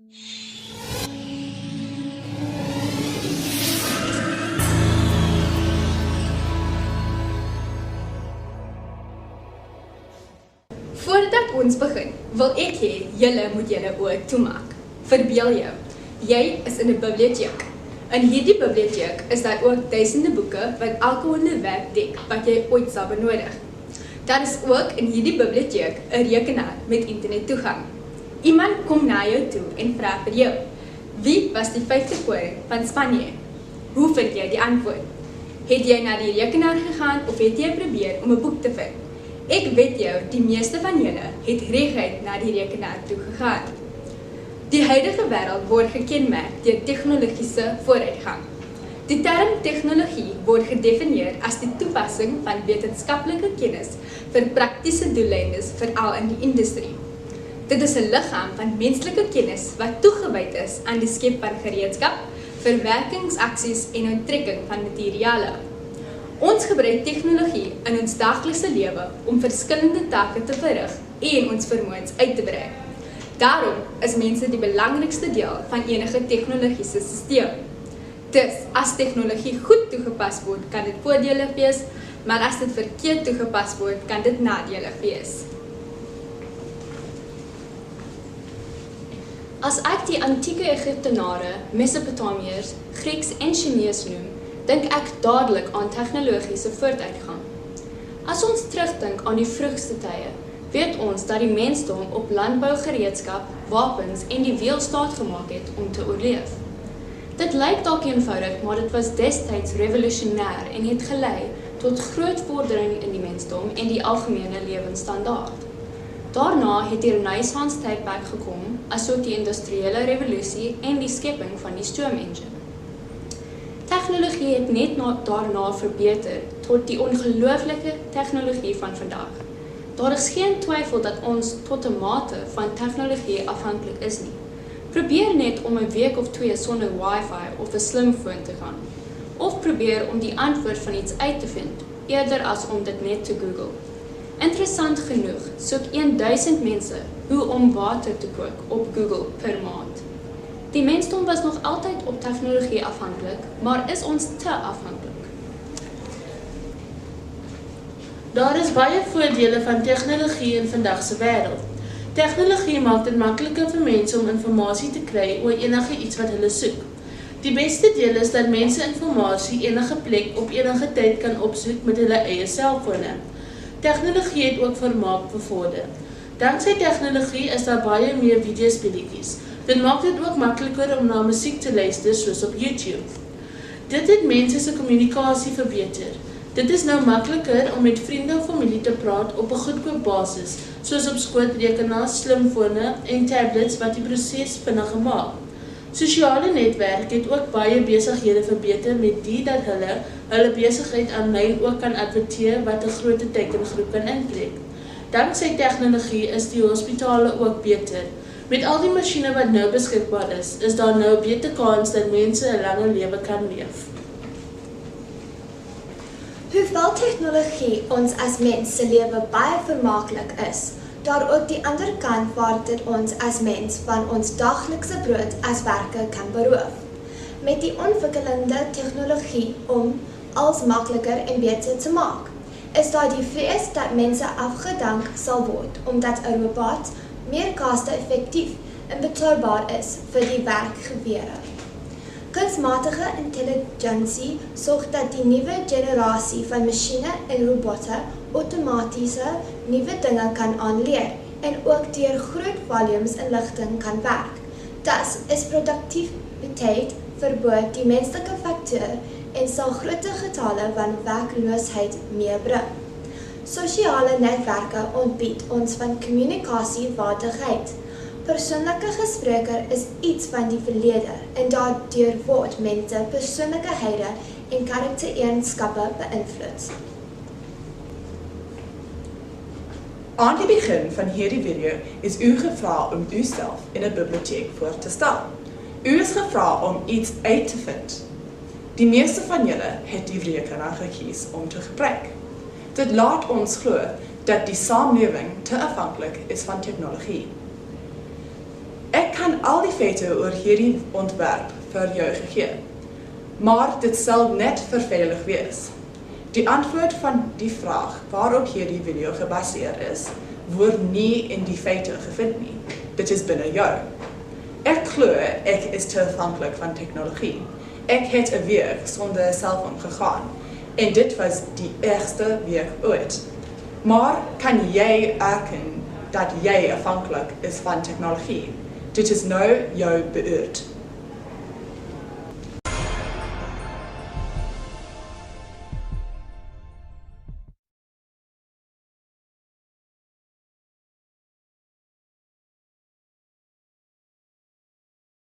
Voordat ons begin, wil ek hê julle moet julle oë toemaak. Verbeel jou, jy is in 'n biblioteek. In hierdie biblioteek is daar ook duisende boeke wat elke onderwerp dek wat jy ooit sal benodig. Daar is ook in hierdie biblioteek 'n rekenaar met internettoegang. Iemand kom na jou toe en vra vir jou, wie was die 5de koning van Spanje? Hoe vind jy die antwoord? Het jy na die rekenaar gegaan of het jy probeer om 'n boek te vind? Ek weet jou, die meeste van julle het reguit na die rekenaar toe gegaan. Die huidige wêreld word gekenmerk deur tegnologiese vooruitgang. Die term tegnologie word gedefinieer as die toepassing van wetenskaplike kennis vir praktiese doeleindes, veral in die industrie. Dit is 'n liggaam van menslike kennis wat toegewyd is aan die skep van gereedskap, verwerkingsaksies en onttrekking van materiale. Ons gebruik tegnologie in ons daaglikse lewe om verskillende take te verrig en ons vermoëns uit te brei. Daarom is mense die belangrikste deel van enige tegnologiese stelsel. Dus, as tegnologie goed toegepas word, kan dit voordelig wees, maar as dit verkeerd toegepas word, kan dit nadelig wees. As ek die antieke Egiptenare, Mesopotamiërs, Grieks en Chinees noem, dink ek dadelik aan tegnologiese vooruitgang. As ons terugdink aan die vroegste tye, weet ons dat die mensdom op landbougereedskap, wapens en die wiel staat gemaak het om te oorleef. Dit lyk dalk eenvoudig, maar dit was destyds revolusionêr en het gelei tot groot vordering in die mensdom en die algemene lewensstandaard. Daarna het die Renaissance tydperk gekom, asook die industriële revolusie en die skepping van die stoomengine. Tegnologie het net daarna verbeter tot die ongelooflike tegnologie van vandag. Daar is geen twyfel dat ons tot 'n mate van tegnologie afhanklik is nie. Probeer net om 'n week of 2 sonder wifi of 'n slimfoon te gaan. Of probeer om die antwoord van iets uit te vind, eerder as om dit net te Google. Interessant genoeg soek 1000 mense hoe om water te kook op Google per maand. Die mensdom was nog altyd op tegnologie afhanklik, maar is ons te afhanklik? Daar is baie voordele van tegnologie in vandag se wêreld. Tegnologie maak dit makliker vir mense om inligting te kry oor enige iets wat hulle soek. Die beste deel is dat mense inligting enige plek op enige tyd kan opsoek met hulle eie selfone. Tegnologie het ook vermaak bevorder. Danksy tegnologie is daar baie meer videospeletjies. Dit maak dit ook makliker om na musiek te luister soos op YouTube. Dit het mense se kommunikasie verbeter. Dit is nou makliker om met vriende of familie te praat op 'n goedkoop basis, soos op skootrekenaars, slimfone en tablets wat die proses vinniger maak. Sosiale netwerk het ook baie besighede verbeter met die dat hulle besigheid aanlyn ook kan adverteer wat 'n groot teikengroep kan intrek. Danksy tegnologie is die hospitale ook beter. Met al die masjiene wat nou beskikbaar is daar nou 'n beter kans dat mense 'n langer lewe kan leef. Hoewel tegnologie ons as mens se lewe baie vermaaklik is, daar ook die ander kant waar dit ons as mens van ons daglikse brood as werker kan beroof. Met die ontwikkelende tegnologie om alles makliker en beter te maak, is daar die vrees dat mense afgedank sal word omdat 'n robot meer koste-effektief en betroubaar is vir die werkgeweere. Kunsmatige intelligensie sorg dat die nuwe generasie van masjiene en robotte outomatiese nuwe dinge kan aanleer en ook deur groot volumes inligting kan werk. Dus is produktiwiteit verbo die menslike faktor en sal groter getalle van werkloosheid meebring. Sosiale netwerke ontbied ons van kommunikasievaardigheid. Persoonlike gesprekke is iets van die verlede en daardeur word mense persoonlikhede en karaktereienskappe beïnvloed. Aan die begin van hierdie video is u gevra om uself in 'n biblioteek voor te stel. U is gevra om iets uit te vind. Die meeste van julle het die rekenaar gekies om te gebruik. Dit laat ons glo dat die samelewing te afhanklik is van tegnologie. Ek kan al die feite oor hierdie ontwerp vir jou gegee, maar dit sal net vervelig wees. Die antwoord van die vraag waarop hierdie video gebaseer is, word nie in die feite gevind nie. Dit is binne jou. Ek glo ek is te afhanklik van tegnologie. Ek het 'n week sonder 'n selfoon gegaan en dit was die ergste week ooit. Maar kan jy erken dat jy afhanklik is van tegnologie? Dit is nou jou beurt.